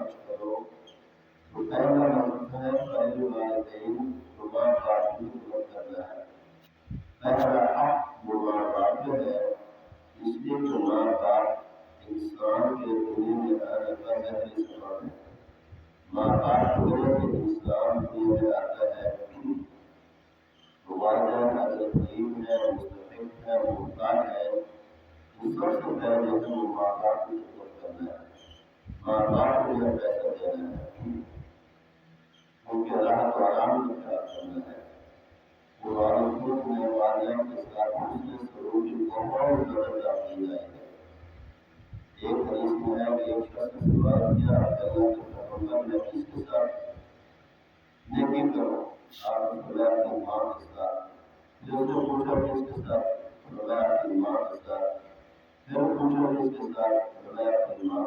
خرچ کرو تو پہلا مطلب ہے پہلے والدین ماں باپ کی خدمت کرنا ہے. پہلا حق وہ ماں باپ ہے، اس لیے کہ ماں باپ انسان کے دنیا میں آنے کا پہلی سبب ہے. ماں باپ کی وجہ سے انسان دنیا میں آتا ہے. تو والدین اگر غریب ہے، مستحق ہے، محتاج ہے تو سب سے پہلے ہمیں ماں باپ کی خدمت کرنا ہے. ماں باپ کو یہ پیسہ دینا ہے، ان کے راحت و آرام کو خیال کرنا ہے. قرآن خود میں والدین کے ساتھ حسن سلوک کی بہت زیادہ کی جائے گی. ایک حدیث میں ہے کہ ایک شخص نے سوال کیا کہ اللہ کے پیغمبر نے کس کے ساتھ نیکی کرو؟ آپ نے فرمایا اپنی ماں کے ساتھ. پھر اس نے پوچھا کس کے ساتھ؟ فرمایا اپنی ماں کے ساتھ. پھر پوچھا کس کے ساتھ؟ فرمایا اپنی ماں